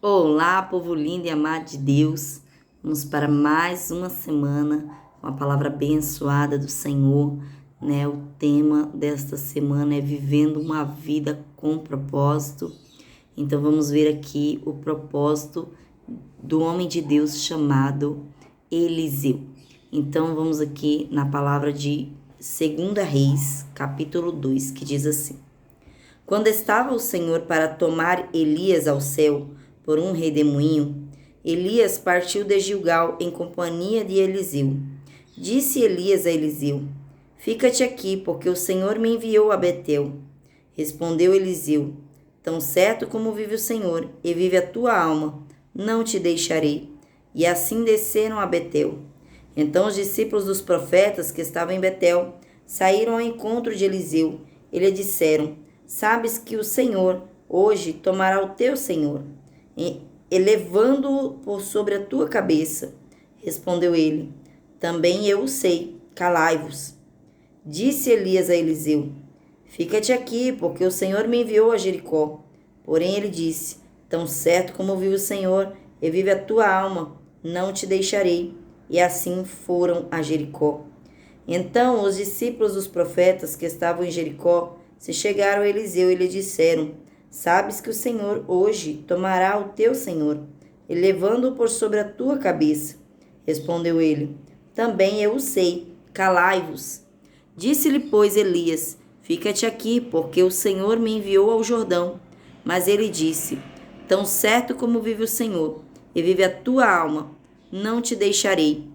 Olá, povo lindo e amado de Deus. Vamos para mais uma semana com a palavra abençoada do Senhor, né? O tema desta semana é vivendo uma vida com propósito. Então vamos ver aqui o propósito do homem de Deus chamado Eliseu. Então vamos aqui na palavra de 2 Reis, capítulo 2, que diz assim: Quando estava o Senhor para tomar Elias ao céu por um redemoinho, Elias partiu de Gilgal em companhia de Eliseu. Disse Elias a Eliseu: Fica-te aqui, porque o Senhor me enviou a Betel. Respondeu Eliseu: Tão certo como vive o Senhor, e vive a tua alma, não te deixarei. E assim desceram a Betel. Então os discípulos dos profetas que estavam em Betel saíram ao encontro de Eliseu e lhe disseram: Sabes que o Senhor hoje tomará o teu senhor, elevando-o por sobre a tua cabeça. Respondeu ele: Também eu o sei, calai-vos. Disse Elias a Eliseu: Fica-te aqui, porque o Senhor me enviou a Jericó. Porém ele disse: Tão certo como vive o Senhor, e vive a tua alma, não te deixarei. E assim foram a Jericó. Então os discípulos dos profetas que estavam em Jericó se chegaram a Eliseu e lhe disseram: Sabes que o Senhor hoje tomará o teu senhor, elevando-o por sobre a tua cabeça. Respondeu ele: Também eu o sei, calai-vos. Disse-lhe, pois, Elias: Fica-te aqui, porque o Senhor me enviou ao Jordão. Mas ele disse: Tão certo como vive o Senhor, e vive a tua alma, não te deixarei.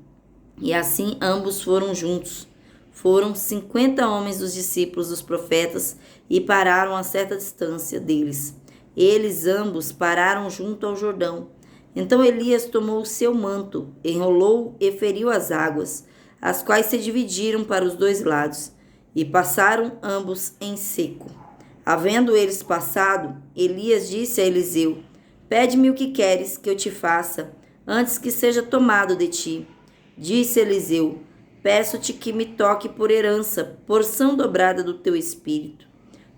E assim ambos foram juntos. Foram 50 homens dos discípulos dos profetas e pararam a certa distância deles. Eles ambos pararam junto ao Jordão. Então Elias tomou o seu manto, enrolou e feriu as águas, as quais se dividiram para os dois lados, e passaram ambos em seco. Havendo eles passado, Elias disse a Eliseu: Pede-me o que queres que eu te faça, antes que seja tomado de ti. Disse Eliseu: Peço-te que me toque por herança, porção dobrada do teu espírito.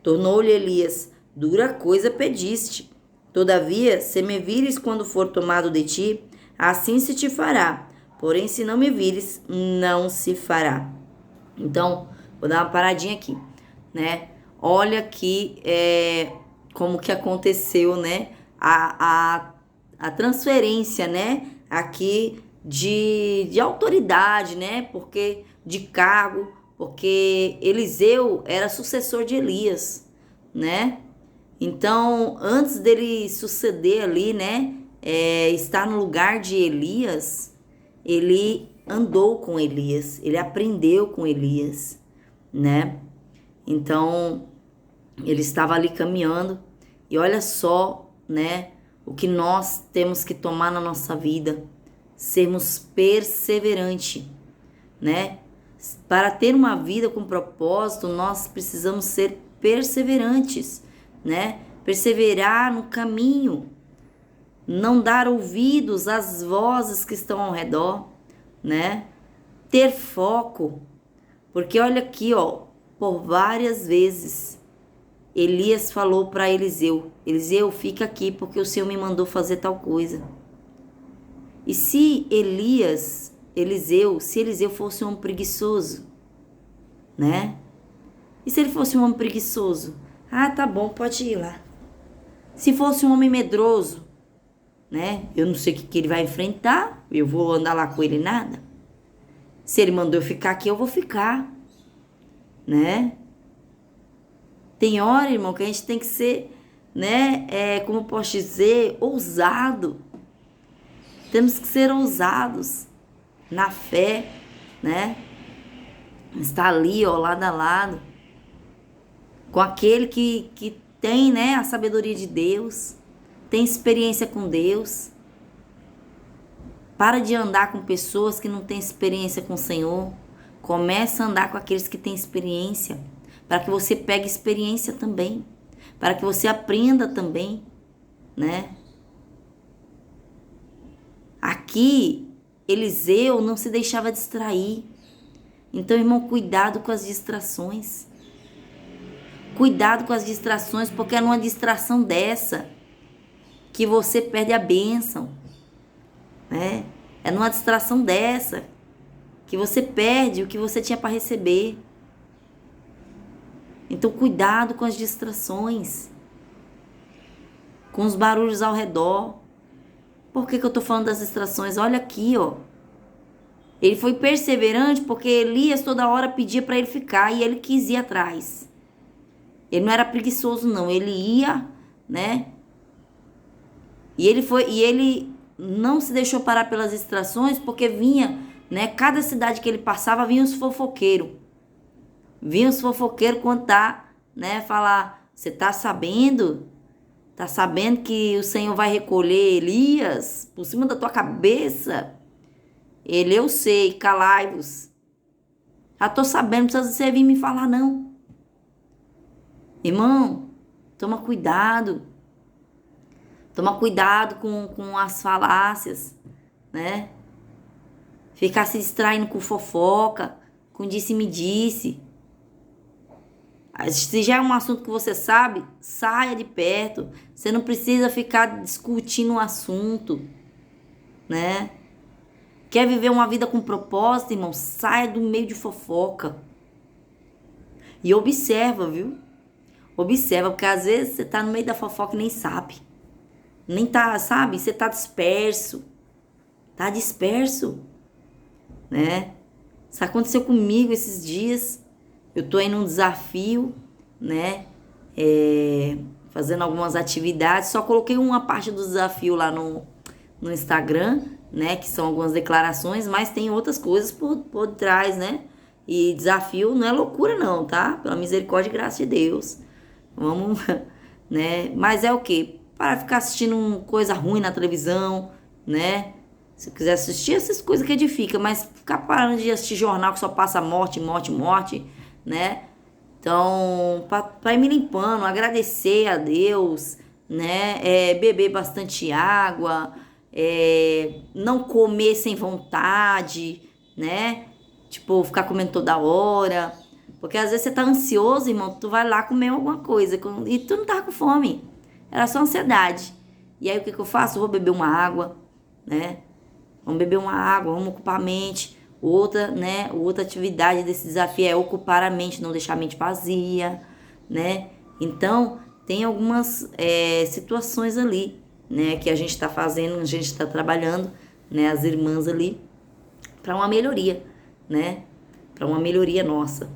Tornou-lhe Elias: Dura coisa pediste. Todavia, se me vires quando for tomado de ti, assim se te fará. Porém, se não me vires, não se fará. Então, vou dar uma paradinha aqui, né? Olha aqui como que aconteceu, né? A transferência, né? Aqui de autoridade, né? Porque de cargo, porque Eliseu era sucessor de Elias, né? Então, antes dele suceder ali, né? Estar no lugar de Elias, ele andou com Elias, ele aprendeu com Elias, né? Então, ele estava ali caminhando e olha só, né? O que nós temos que tomar na nossa vida, sermos perseverantes, né? Para ter uma vida com propósito, nós precisamos ser perseverantes, né? Perseverar no caminho, não dar ouvidos às vozes que estão ao redor, né? Ter foco, porque olha aqui, ó, por várias vezes Elias falou para Eliseu: Eliseu, fica aqui porque o Senhor me mandou fazer tal coisa. E se Eliseu fosse um homem preguiçoso, né? E se ele fosse um homem preguiçoso? Ah, tá bom, pode ir lá. Se fosse um homem medroso, né? Eu não sei o que ele vai enfrentar, eu vou andar lá com ele nada. Se ele mandou eu ficar aqui, eu vou ficar, né? Tem hora, irmão, que a gente tem que ser, né? Como posso dizer, ousado. Temos que ser ousados na fé, né? Estar ali, ó, lado a lado, com aquele que tem, né, a sabedoria de Deus, tem experiência com Deus. Para de andar com pessoas que não têm experiência com o Senhor. Começa a andar com aqueles que têm experiência, para que você pegue experiência também, para que você aprenda também, né? Aqui, Eliseu não se deixava distrair. Então, irmão, cuidado com as distrações. Cuidado com as distrações, porque é numa distração dessa que você perde a bênção, né? É numa distração dessa que você perde o que você tinha para receber. Então, cuidado com as distrações, com os barulhos ao redor. Por que eu estou falando das distrações? Olha aqui, ó. Ele foi perseverante porque Elias toda hora pedia para ele ficar e ele quis ir atrás. Ele não era preguiçoso, não. Ele ia, né? E ele não se deixou parar pelas distrações porque vinha, né? Cada cidade que ele passava vinha os fofoqueiros. Vinha os fofoqueiros contar, né? Falar, você tá sabendo? Tá sabendo que o Senhor vai recolher Elias por cima da tua cabeça? Ele, eu sei, calai-vos. Já tô sabendo, não precisa você vir me falar, não. Irmão, toma cuidado. Toma cuidado com as falácias, né? Ficar se distraindo com fofoca, com disse-me-disse. Se já é um assunto que você sabe, saia de perto. Você não precisa ficar discutindo um assunto, né? Quer viver uma vida com propósito, irmão? Saia do meio de fofoca. E observa, viu? Observa, porque às vezes você tá no meio da fofoca e nem sabe. Nem tá, sabe? Você tá disperso. Tá disperso, né? Isso aconteceu comigo esses dias. Eu tô aí num desafio, né? Fazendo algumas atividades. Só coloquei uma parte do desafio lá no Instagram, né? Que são algumas declarações, mas tem outras coisas por trás, né? E desafio não é loucura não, tá? Pela misericórdia e graça de Deus. Vamos, né? Mas é o quê? Para ficar assistindo coisa ruim na televisão, né? Se quiser assistir essas coisas que edifica, mas ficar parando de assistir jornal que só passa morte, morte, morte, né? Então, para ir me limpando, agradecer a Deus, né? Beber bastante água, não comer sem vontade, né? Tipo, ficar comendo toda hora. Porque às vezes você tá ansioso, irmão, tu vai lá comer alguma coisa e tu não tá com fome. Era só ansiedade. E aí o que eu faço? Eu vou beber uma água, né? Vamos beber uma água, vamos ocupar a mente. Outra atividade desse desafio é ocupar a mente, não deixar a mente vazia, né? Então, tem algumas situações ali, né? Que a gente está fazendo, a gente está trabalhando, né? As irmãs ali, para uma melhoria, né? Para uma melhoria nossa.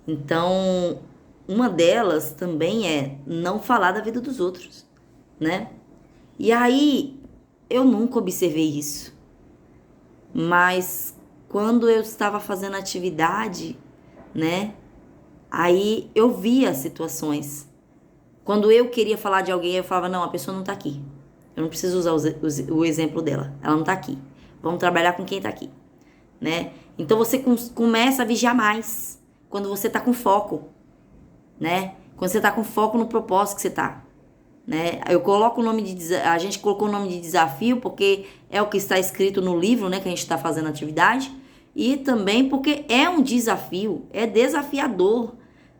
Então, uma delas também é não falar da vida dos outros, né? E aí, eu nunca observei isso. Mas quando eu estava fazendo atividade, né? Aí eu via situações. Quando eu queria falar de alguém, eu falava, não, a pessoa não tá aqui. Eu não preciso usar o exemplo dela. Ela não tá aqui. Vamos trabalhar com quem tá aqui, né? Então você começa a vigiar mais quando você tá com foco, né? Quando você tá com foco no propósito que você tá, né? Eu coloco o nome a gente colocou o nome de desafio porque é o que está escrito no livro, né, que a gente está fazendo atividade, e também porque é um desafio, é desafiador,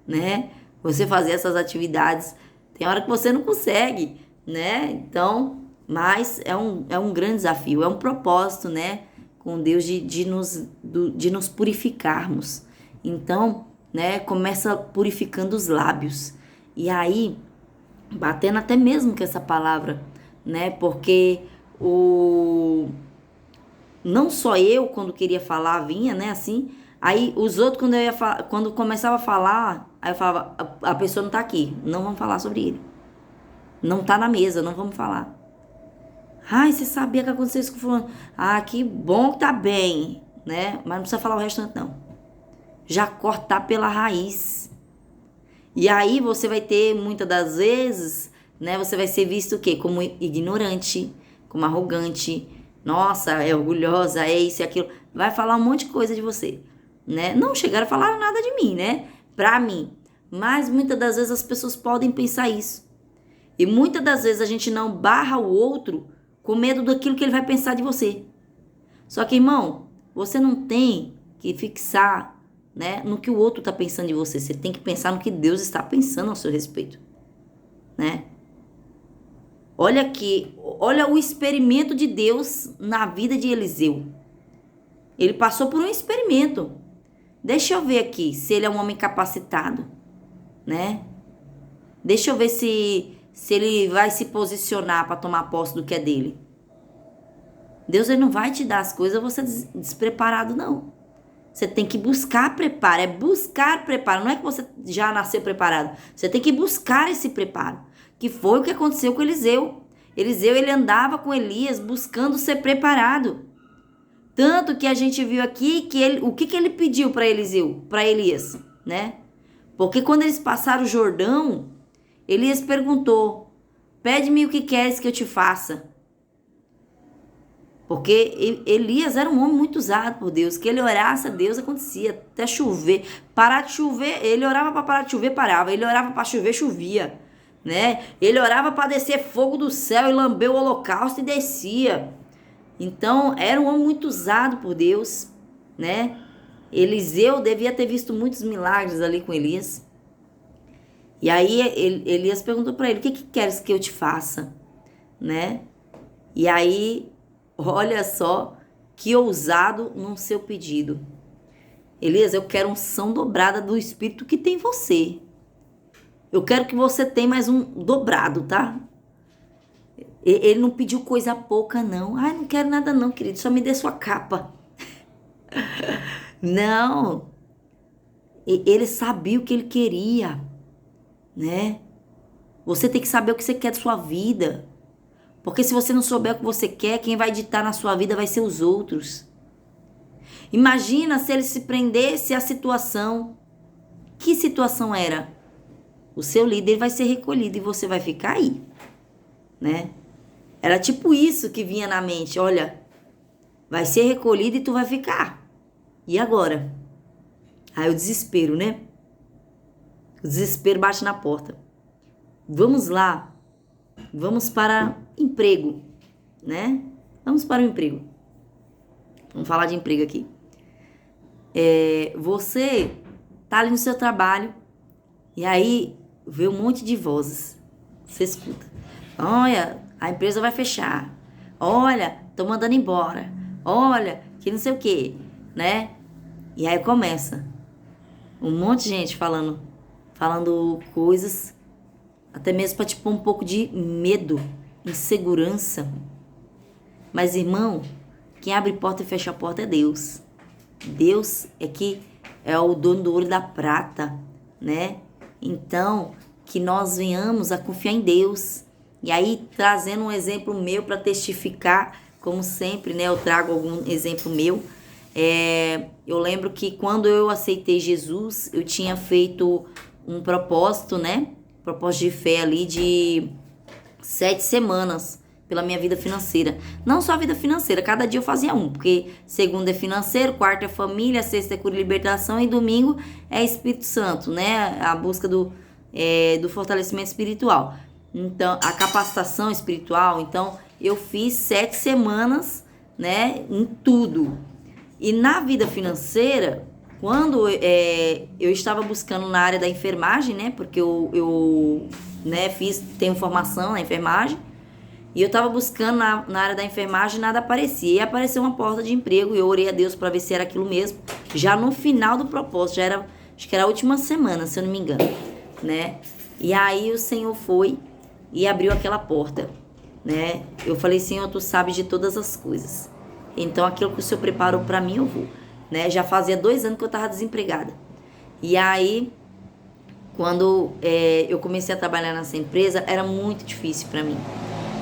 né? Você fazer essas atividades, tem hora que você não consegue, né? Então, mas é um grande desafio, é um propósito, né, com Deus de nos purificarmos. Então, né, começa purificando os lábios. E aí, batendo até mesmo com essa palavra, né? Porque não só eu, quando queria falar, vinha, né, assim. Aí os outros, quando começava a falar, aí eu falava, a pessoa não tá aqui, não vamos falar sobre ele. Não tá na mesa, não vamos falar. Ai, você sabia que aconteceu isso com fulano? Ah, que bom que tá bem, né? Mas não precisa falar o restante, não. Já cortar pela raiz. E aí você vai ter, muitas das vezes, né? Você vai ser visto o quê? Como ignorante, como arrogante. Nossa, é orgulhosa, é isso e aquilo. Vai falar um monte de coisa de você, né? Não chegaram a falar nada de mim, né? Pra mim. Mas muitas das vezes as pessoas podem pensar isso. E muitas das vezes a gente não barra o outro com medo daquilo que ele vai pensar de você. Só que, irmão, você não tem que fixar, né, no que o outro está pensando de você. Você tem que pensar no que Deus está pensando ao seu respeito, né? Olha aqui, olha o experimento de Deus na vida de Eliseu. Ele passou por um experimento. Deixa eu ver aqui se ele é um homem capacitado, né? Deixa eu ver se ele vai se posicionar para tomar posse do que é dele. Deus, ele não vai te dar as coisas você despreparado, não. Você tem que buscar preparo. É buscar preparo. Não é que você já nasceu preparado. Você tem que buscar esse preparo. Que foi o que aconteceu com Eliseu. Eliseu, ele andava com Elias buscando ser preparado. Tanto que a gente viu aqui que o que ele pediu para Eliseu, para Elias, né? Porque quando eles passaram o Jordão, Elias perguntou: pede-me o que queres que eu te faça. Porque Elias era um homem muito usado por Deus, que ele orasse a Deus, acontecia, até chover. Parar de chover, ele orava para parar de chover, parava. Ele orava para chover, chovia, né? Ele orava para descer fogo do céu e lamber o holocausto e descia. Então, era um homem muito usado por Deus, né? Eliseu devia ter visto muitos milagres ali com Elias. E aí, Elias perguntou para ele: o que queres que eu te faça? Né? E aí, olha só que ousado no seu pedido. Elias, eu quero unção dobrada do Espírito que tem em você. Eu quero que você tenha mais um dobrado, tá? Ele não pediu coisa pouca, não. Ai, não quero nada não, querido. Só me dê sua capa. Não. Ele sabia o que ele queria, né? Você tem que saber o que você quer de sua vida. Porque se você não souber o que você quer, quem vai ditar na sua vida vai ser os outros. Imagina se ele se prendesse à situação. Que situação era? O seu líder vai ser recolhido e você vai ficar aí, né? Era tipo isso que vinha na mente. Olha, vai ser recolhido e tu vai ficar. E agora? Aí o desespero, né? O desespero bate na porta. Vamos lá. Vamos para emprego, né? Vamos para o emprego. Vamos falar de emprego aqui. Você tá ali no seu trabalho e aí vê um monte de vozes. Você escuta. Olha, a empresa vai fechar. Olha, tô mandando embora. Olha, que não sei o quê, né? E aí começa um monte de gente falando coisas, até mesmo para te pôr um pouco de medo, insegurança. Mas, irmão, quem abre porta e fecha a porta é Deus. Deus é que é o dono do ouro e da prata, né? Então, que nós venhamos a confiar em Deus. E aí, trazendo um exemplo meu para testificar, como sempre, né? Eu trago algum exemplo meu. Eu lembro que quando eu aceitei Jesus, eu tinha feito um propósito, né? Propósito de fé ali de 7 semanas pela minha vida financeira. Não só a vida financeira, cada dia eu fazia um, porque segunda é financeiro, quarta é família, sexta é cura e libertação e domingo é Espírito Santo, né? A busca do fortalecimento espiritual. Então, a capacitação espiritual. Então, eu fiz 7 semanas, né? Em tudo. E na vida financeira, quando eu estava buscando na área da enfermagem, né? Porque eu tenho formação na enfermagem. E eu estava buscando na área da enfermagem e nada aparecia. E apareceu uma porta de emprego e eu orei a Deus para ver se era aquilo mesmo. Já no final do propósito, acho que era a última semana, se eu não me engano, né? E aí o Senhor foi e abriu aquela porta, né? Eu falei: Senhor, tu sabes de todas as coisas. Então aquilo que o Senhor preparou para mim eu vou, né? Já fazia 2 anos que eu estava desempregada. E aí, quando eu comecei a trabalhar nessa empresa, era muito difícil para mim.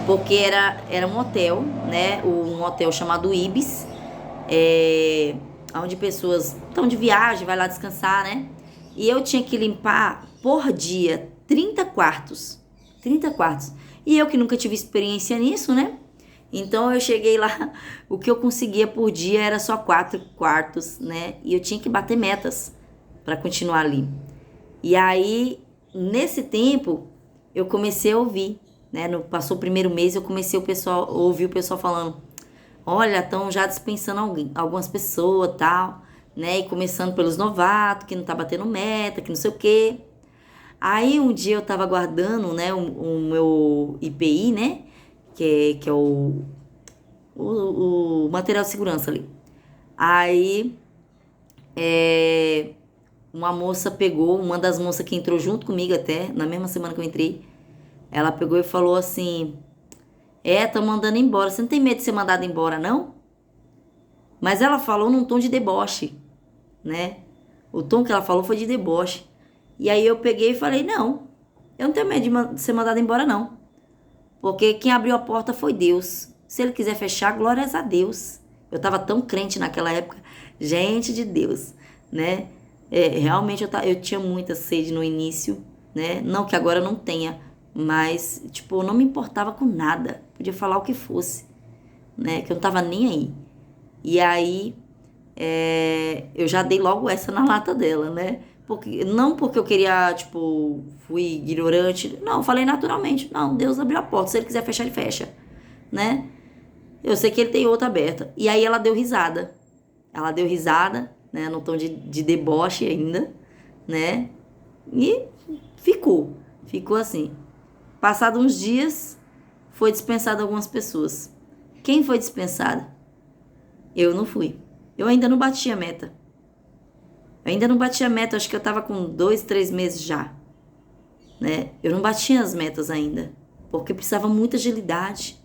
Porque era um hotel, né? Um hotel chamado Ibis, onde pessoas estão de viagem, vai lá descansar, né? E eu tinha que limpar por dia 30 quartos. 30 quartos. E eu que nunca tive experiência nisso, né? Então eu cheguei lá, o que eu conseguia por dia era só 4 quartos, né? E eu tinha que bater metas para continuar ali. E aí, nesse tempo, eu comecei a ouvir, né? Passou o primeiro mês, eu comecei a ouvir o pessoal falando: olha, estão já dispensando algumas pessoas, tal, né? E começando pelos novatos, que não tá batendo meta, que não sei o quê. Aí um dia eu tava guardando, né, o meu IPI, né, que é o material de segurança ali. Aí uma moça pegou, uma das moças que entrou junto comigo até, na mesma semana que eu entrei, ela pegou e falou assim: tô mandando embora. Você não tem medo de ser mandada embora, não? Mas ela falou num tom de deboche, né? O tom que ela falou foi de deboche. E aí eu peguei e falei: não, eu não tenho medo de ser mandada embora, não. Porque quem abriu a porta foi Deus. Se ele quiser fechar, glórias a Deus. Eu tava tão crente naquela época. Gente de Deus, né? Realmente eu tinha muita sede no início, né? Não que agora não tenha, mas, tipo, eu não me importava com nada. Podia falar o que fosse, né? Que eu não tava nem aí. E aí, eu já dei logo essa na lata dela, né? Não porque eu queria, tipo, fui ignorante. Não, eu falei naturalmente. Não, Deus abriu a porta. Se ele quiser fechar, ele fecha, né? Eu sei que ele tem outra aberta. E aí ela deu risada. Ela deu risada, né? No tom de deboche ainda, né? E ficou. Ficou assim. Passados uns dias, foi dispensado algumas pessoas. Quem foi dispensada? Eu não fui. Eu ainda não bati a meta. Eu ainda não bati a meta, acho que eu tava com 2, 3 meses já, né? Eu não bati as metas ainda, porque precisava muita agilidade.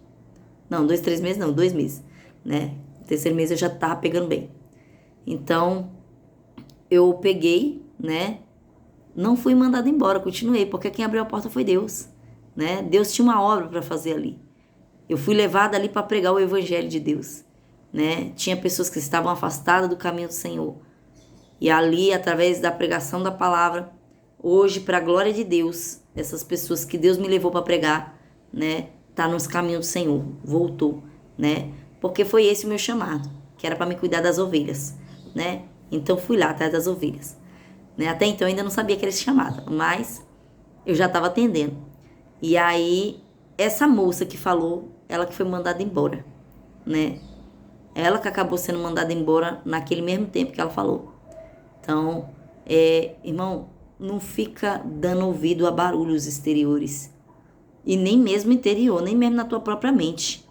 Não, 2, 3 meses não, 2 meses, né? No terceiro mês eu já tava pegando bem. Então, eu peguei, né? Não fui mandada embora, continuei, porque quem abriu a porta foi Deus, né? Deus tinha uma obra para fazer ali. Eu fui levada ali para pregar o evangelho de Deus, né? Tinha pessoas que estavam afastadas do caminho do Senhor. E ali, através da pregação da palavra, hoje, para a glória de Deus, essas pessoas que Deus me levou para pregar, né, tá nos caminhos do Senhor, voltou, né? Porque foi esse o meu chamado, que era para me cuidar das ovelhas, né? Então fui lá atrás das ovelhas, né? Até então eu ainda não sabia que era esse chamado, mas eu já estava atendendo. E aí essa moça que falou, ela que foi mandada embora, né? Ela que acabou sendo mandada embora naquele mesmo tempo que ela falou. Então, irmão, não fica dando ouvido a barulhos exteriores. E nem mesmo interior, nem mesmo na tua própria mente.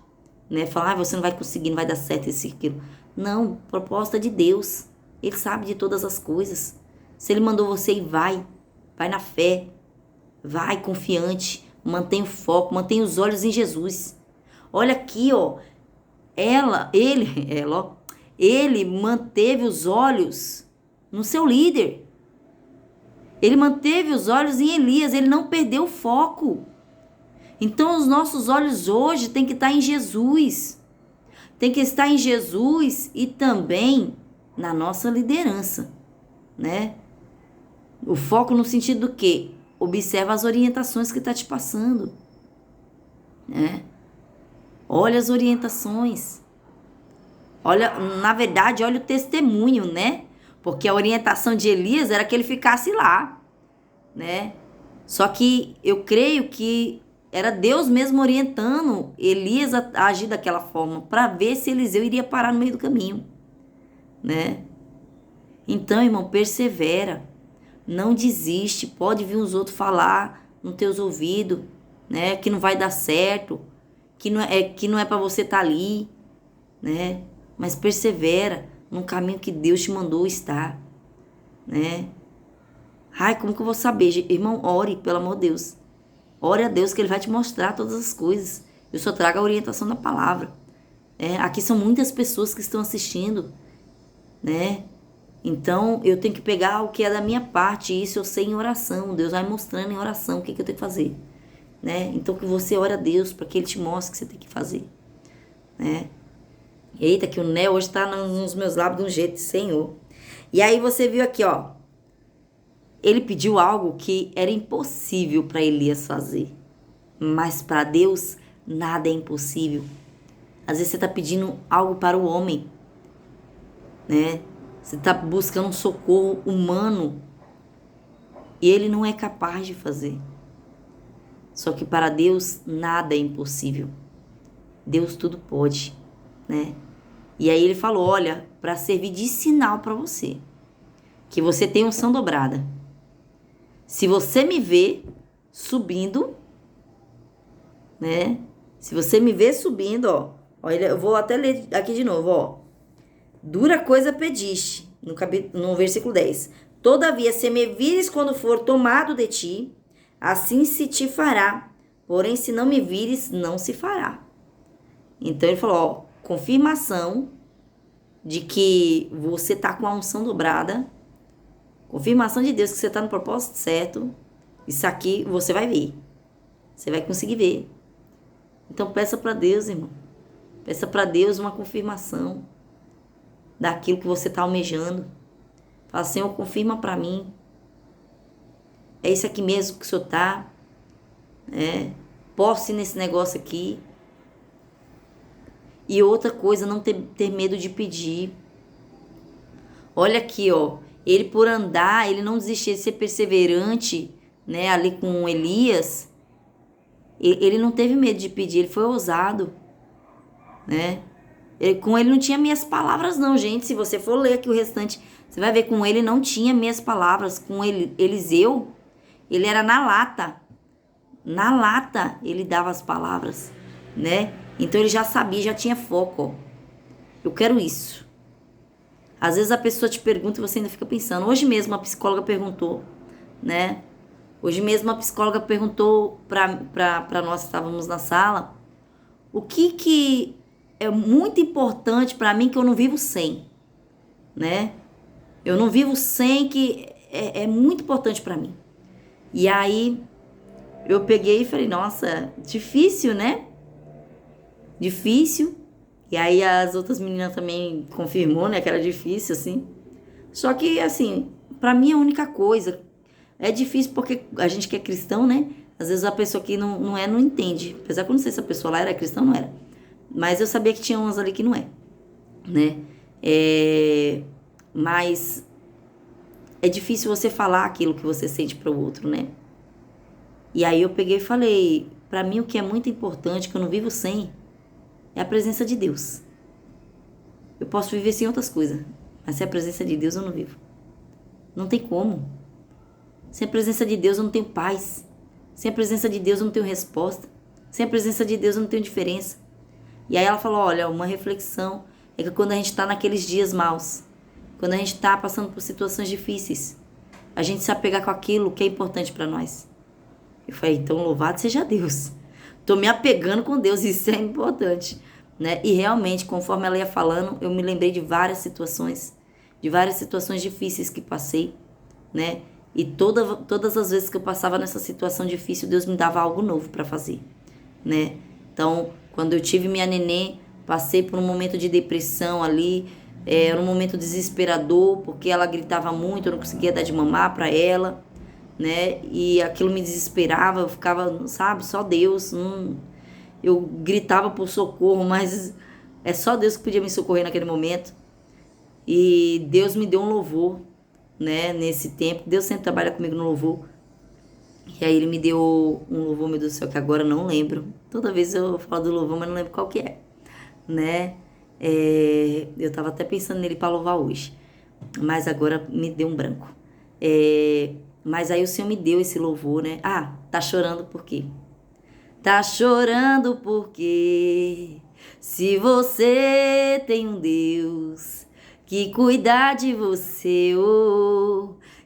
Né? Falar, você não vai conseguir, não vai dar certo isso e aquilo. Não, proposta de Deus. Ele sabe de todas as coisas. Se ele mandou você ir, vai na fé. Vai confiante. Mantém o foco, mantém os olhos em Jesus. Olha aqui, ó. Ele manteve os olhos no seu líder. Ele manteve os olhos em Elias, ele não perdeu o foco. Então os nossos olhos hoje tem que estar em Jesus. Tem que estar em Jesus e também na nossa liderança, né? O foco no sentido do quê? Observa as orientações que está te passando, né? Olha as orientações. Olha, na verdade, olha o testemunho, né? Porque a orientação de Elias era que ele ficasse lá, né? Só que eu creio que era Deus mesmo orientando Elias a agir daquela forma, para ver se Eliseu iria parar no meio do caminho, né? Então, irmão, persevera, não desiste. Pode vir os outros falar nos teus ouvidos, né? Que não vai dar certo, que não é para você estar ali, né? Mas persevera no caminho que Deus te mandou estar, né? Ai, como que eu vou saber? Irmão, ore, pelo amor de Deus. Ore a Deus que Ele vai te mostrar todas as coisas. Eu só trago a orientação da palavra. Aqui são muitas pessoas que estão assistindo, né? Então, eu tenho que pegar o que é da minha parte, e isso eu sei em oração. Deus vai mostrando em oração o que eu tenho que fazer, né? Então, que você ore a Deus para que Ele te mostre o que você tem que fazer, né? Eita, que o Né hoje tá nos meus lábios de um jeito, Senhor. E aí você viu aqui, ó. Ele pediu algo que era impossível para Elias fazer. Mas para Deus, nada é impossível. Às vezes você tá pedindo algo para o homem, né? Você tá buscando um socorro humano e ele não é capaz de fazer. Só que para Deus, nada é impossível. Deus tudo pode, né? E aí ele falou, olha, para servir de sinal para você, que você tem unção dobrada. Se você me vê subindo, né? Se você me vê subindo, ó. Olha, eu vou até ler aqui de novo, ó. Dura coisa pediste, no versículo 10. Todavia, se me vires quando for tomado de ti, assim se te fará. Porém, se não me vires, não se fará. Então, ele falou, ó, confirmação de que você tá com a unção dobrada. Confirmação de Deus que você tá no propósito certo. Isso aqui você vai ver. Você vai conseguir ver. Então, peça para Deus, irmão. Peça para Deus uma confirmação daquilo que você está almejando. Fala, Senhor, confirma para mim. É isso aqui mesmo que o Senhor está. Posso ir nesse negócio aqui. E outra coisa, não ter medo de pedir. Olha aqui, ó. Ele por andar, ele não desistia de ser perseverante, né? Ali com Elias. Ele não teve medo de pedir, ele foi ousado, né? Com ele não tinha meias palavras não, gente. Se você for ler aqui o restante, você vai ver, com ele não tinha meias palavras. Com ele, Eliseu, ele era na lata. Na lata ele dava as palavras, né? Então ele já sabia, já tinha foco, ó. Eu quero isso. Às vezes a pessoa te pergunta e você ainda fica pensando. Hoje mesmo a psicóloga perguntou, né? Hoje mesmo a psicóloga perguntou para nós que estávamos na sala, o que é muito importante para mim que eu não vivo sem, né? Eu não vivo sem, que é muito importante para mim. E aí eu peguei e falei, nossa, difícil, né? Difícil. E aí as outras meninas também confirmou, né, que era difícil, assim. Só que, assim, para mim é a única coisa. É difícil porque a gente que é cristão, né? Às vezes a pessoa que não entende. Apesar que eu não sei se a pessoa lá era cristã ou não era. Mas eu sabia que tinha umas ali que não é, né? Mas é difícil você falar aquilo que você sente para o outro, né? E aí eu peguei e falei, para mim o que é muito importante, que eu não vivo sem, é a presença de Deus. Eu posso viver sem outras coisas, mas sem a presença de Deus eu não vivo. Não tem como. Sem a presença de Deus eu não tenho paz. Sem a presença de Deus eu não tenho resposta. Sem a presença de Deus eu não tenho diferença. E aí ela falou, olha, uma reflexão é que quando a gente está naqueles dias maus, quando a gente está passando por situações difíceis, a gente se apegar com aquilo que é importante para nós. Eu falei, então louvado seja Deus. Tô me apegando com Deus, isso é importante, né? E realmente, conforme ela ia falando, eu me lembrei de várias situações difíceis que passei, né? E todas as vezes que eu passava nessa situação difícil, Deus me dava algo novo para fazer, né? Então, quando eu tive minha neném, passei por um momento de depressão ali, era um momento desesperador, porque ela gritava muito, eu não conseguia dar de mamar para ela, né? E aquilo me desesperava, eu ficava, sabe, só Deus. Eu gritava por socorro, mas é só Deus que podia me socorrer naquele momento. E Deus me deu um louvor, né? Nesse tempo, Deus sempre trabalha comigo no louvor. E aí ele me deu um louvor, meu Deus do céu, que agora eu não lembro. Toda vez eu falo do louvor, mas não lembro qual que é, né? Eu tava até pensando nele para louvar hoje, mas agora me deu um branco. Mas aí o Senhor me deu esse louvor, né? Ah, tá chorando por quê? Tá chorando porque se você tem um Deus que cuida de você,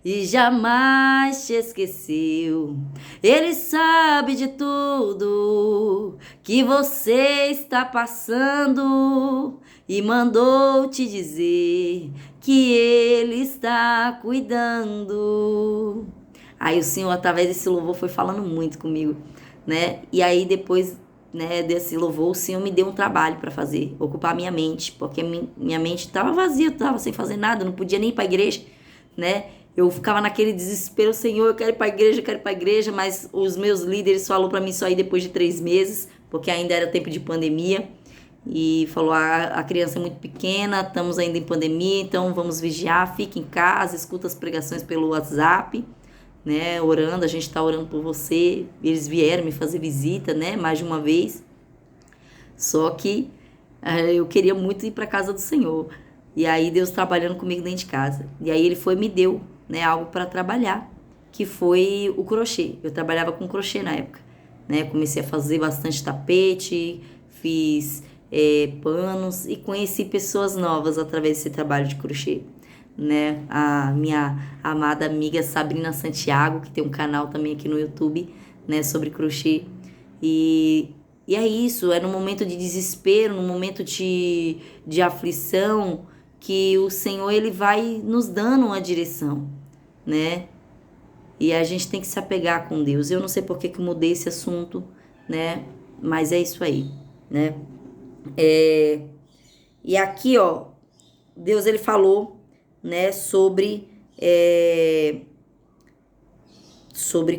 e jamais te esqueceu. Ele sabe de tudo que você está passando e mandou te dizer que Ele está cuidando. Aí o Senhor, através desse louvor, foi falando muito comigo, né? E aí depois, né, desse louvor, o Senhor me deu um trabalho para fazer, ocupar minha mente, porque minha mente estava vazia, estava sem fazer nada, não podia nem ir para a igreja, né? Eu ficava naquele desespero, Senhor, eu quero ir para a igreja, mas os meus líderes falaram para mim só ir depois de 3 meses, porque ainda era tempo de pandemia, e falou, a criança é muito pequena, estamos ainda em pandemia, então vamos vigiar, fique em casa, escuta as pregações pelo WhatsApp, né, orando, a gente está orando por você. Eles vieram me fazer visita, né, mais de uma vez, só que eu queria muito ir para a casa do Senhor, e aí Deus trabalhando comigo dentro de casa, e aí Ele foi e me deu, né, algo para trabalhar, que foi o crochê. Eu trabalhava com crochê na época, né? Comecei a fazer bastante tapete, fiz panos e conheci pessoas novas através desse trabalho de crochê, né? A minha amada amiga Sabrina Santiago, que tem um canal também aqui no YouTube, né, sobre crochê. E é isso, é no momento de desespero, no momento de aflição, que o Senhor ele vai nos dando uma direção, né? E a gente tem que se apegar com Deus. Eu não sei por que eu mudei esse assunto, né? Mas é isso aí, né? E aqui, ó, Deus ele falou, né, sobre,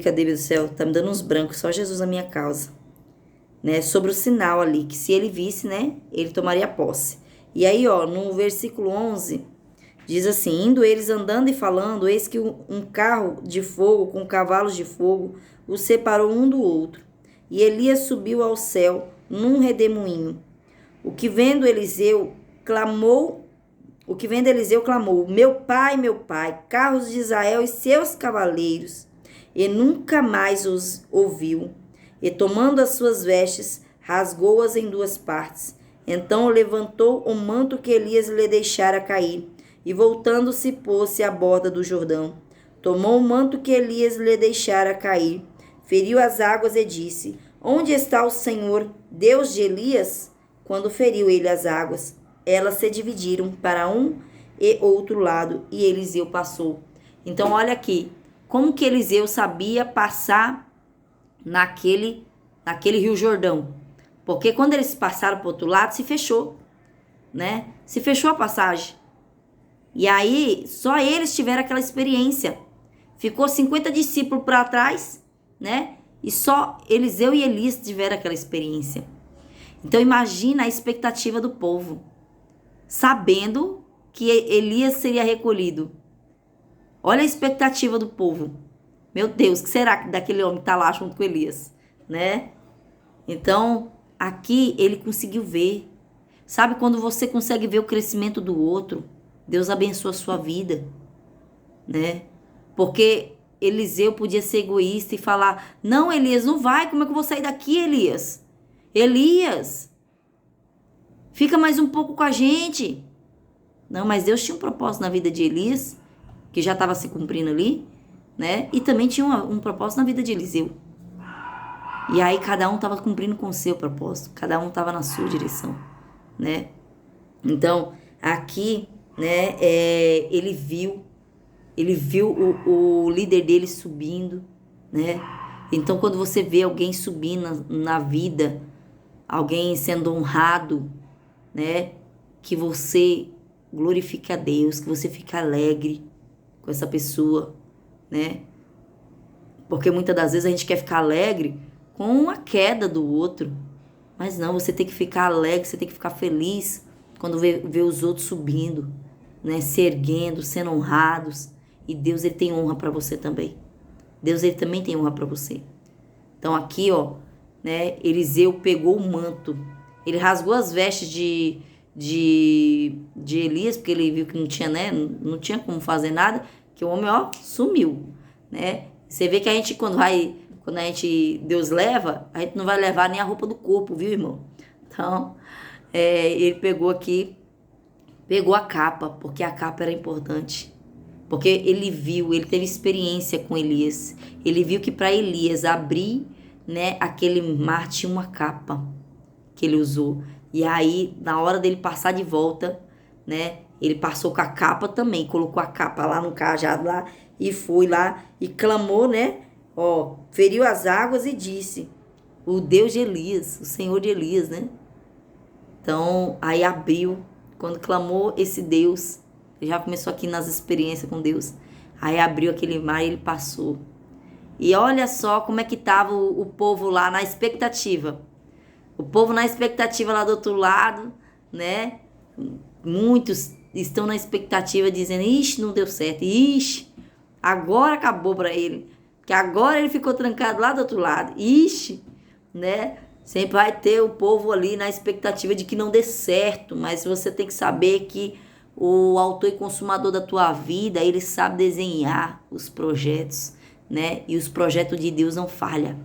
cadê meu céu? Tá me dando uns brancos, só Jesus na minha causa, né? Sobre o sinal ali, que se ele visse, né, ele tomaria posse. E aí, ó, no versículo 11, diz assim: indo eles andando e falando, eis que um carro de fogo com cavalos de fogo os separou um do outro. E Elias subiu ao céu num redemoinho. O que vendo Eliseu clamou, meu pai, carros de Israel e seus cavaleiros. E nunca mais os ouviu. E tomando as suas vestes, rasgou-as em duas partes. Então levantou o manto que Elias lhe deixara cair, e voltando-se, pôs-se à borda do Jordão. Tomou o manto que Elias lhe deixara cair, feriu as águas e disse: onde está o Senhor, Deus de Elias? Quando feriu ele as águas, elas se dividiram para um e outro lado, e Eliseu passou. Então olha aqui, como que Eliseu sabia passar naquele Rio Jordão? Porque quando eles passaram para o outro lado, se fechou, né? Se fechou a passagem. E aí, só eles tiveram aquela experiência. Ficou 50 discípulos para trás, né? E só Eliseu e Elias tiveram aquela experiência. Então, imagina a expectativa do povo, sabendo que Elias seria recolhido. Olha a expectativa do povo. Meu Deus, o que será que daquele homem que está lá junto com Elias, né? Então, aqui ele conseguiu ver. Sabe quando você consegue ver o crescimento do outro? Deus abençoa a sua vida, né? Porque Eliseu podia ser egoísta e falar: não, Elias, não vai, como é que eu vou sair daqui, Elias? Elias, fica mais um pouco com a gente. Não, mas Deus tinha um propósito na vida de Elias, que já estava se cumprindo ali, né? E também tinha um propósito na vida de Eliseu. E aí cada um estava cumprindo com o seu propósito, cada um estava na sua direção, né? Então, aqui, né, ele viu o líder dele subindo, né? Então, quando você vê alguém subindo na vida, alguém sendo honrado, né, que você glorifica a Deus, que você fica alegre com essa pessoa, né? Porque muitas das vezes a gente quer ficar alegre com a queda do outro, mas não, você tem que ficar alegre, você tem que ficar feliz quando vê os outros subindo, né, se erguendo, sendo honrados. E Deus, ele tem honra para você também. Deus, ele também tem honra para você. Então aqui, ó, né, Eliseu pegou o manto, ele rasgou as vestes de Elias, porque ele viu que não tinha, né, não tinha como fazer nada, que o homem, ó, sumiu, né? Você vê que a gente, quando Deus leva, a gente não vai levar nem a roupa do corpo, viu, irmão? Então, ele pegou a capa, porque a capa era importante. Porque ele teve experiência com Elias. Ele viu que para Elias abrir, né, aquele mar tinha uma capa que ele usou. E aí, na hora dele passar de volta, né, ele passou com a capa também, colocou a capa lá no cajado lá e foi lá e clamou, né, ó, feriu as águas e disse: o Deus de Elias, o Senhor de Elias, né? Então, aí abriu, quando clamou esse Deus, já começou aqui nas experiências com Deus, aí abriu aquele mar e ele passou. E olha só como é que estava o povo lá na expectativa. O povo na expectativa lá do outro lado, né? Muitos estão na expectativa dizendo: ixi, não deu certo, ixi, agora acabou para ele, que agora ele ficou trancado lá do outro lado, ixi, né? Sempre vai ter o povo ali na expectativa de que não dê certo, mas você tem que saber que o autor e consumador da tua vida, ele sabe desenhar os projetos, né? E os projetos de Deus não falham.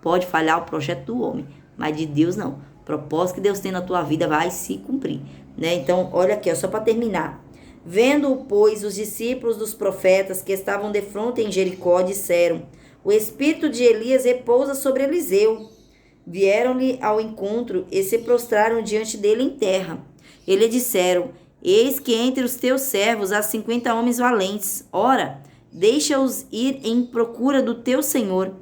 Pode falhar o projeto do homem, mas de Deus não. O propósito que Deus tem na tua vida vai se cumprir, né? Então, olha aqui, ó, só para terminar. Vendo-o, pois, os discípulos dos profetas que estavam defronte em Jericó disseram: o espírito de Elias repousa sobre Eliseu. Vieram-lhe ao encontro e se prostraram diante dele em terra. E lhe disseram: eis que entre os teus servos há 50 homens valentes. Ora, deixa-os ir em procura do teu senhor.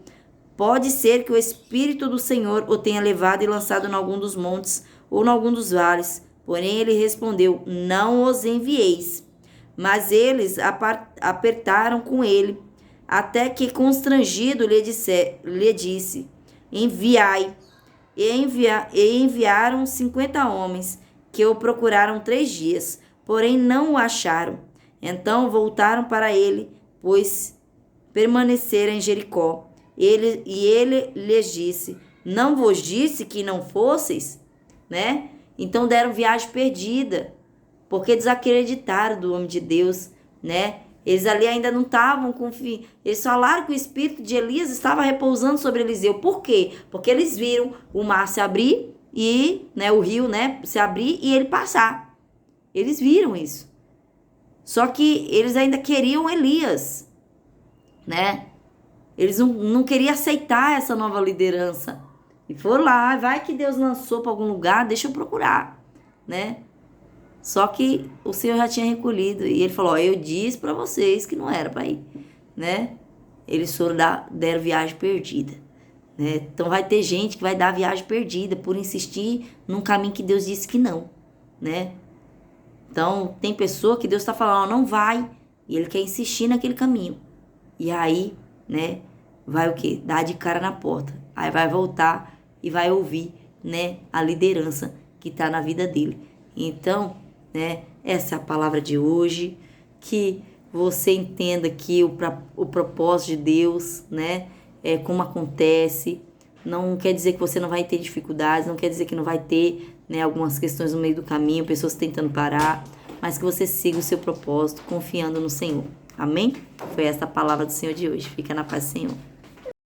Pode ser que o Espírito do Senhor o tenha levado e lançado em algum dos montes ou em algum dos vales. Porém ele respondeu: não os envieis. Mas eles apertaram com ele, até que constrangido lhe disse: enviai. E enviaram 50 homens, que o procuraram 3 dias, porém não o acharam. Então voltaram para ele, pois permaneceram em Jericó. Ele lhes disse: não vos disse que não fosseis? Né? Então deram viagem perdida, porque desacreditaram do homem de Deus, né? Eles ali ainda não estavam confiando. Eles falaram que o espírito de Elias estava repousando sobre Eliseu. Por quê? Porque eles viram o mar se abrir e, né, o rio, né, se abrir e ele passar. Eles viram isso. Só que eles ainda queriam Elias, né? Eles não queriam aceitar essa nova liderança. E foram lá, vai que Deus lançou para algum lugar, deixa eu procurar, né? Só que o Senhor já tinha recolhido. E ele falou: eu disse para vocês que não era para ir, né? Eles foram deram viagem perdida, né? Então vai ter gente que vai dar viagem perdida por insistir num caminho que Deus disse que não, né? Então tem pessoa que Deus está falando: não vai. E ele quer insistir naquele caminho. E aí, né, vai o quê? Dar de cara na porta. Aí vai voltar e vai ouvir, né, a liderança que está na vida dele. Então, né, essa é a palavra de hoje. Que você entenda que o propósito de Deus, né, é como acontece. Não quer dizer que você não vai ter dificuldades, não quer dizer que não vai ter, né, algumas questões no meio do caminho, pessoas tentando parar, mas que você siga o seu propósito, confiando no Senhor. Amém? Foi essa a palavra do Senhor de hoje. Fica na paz do Senhor.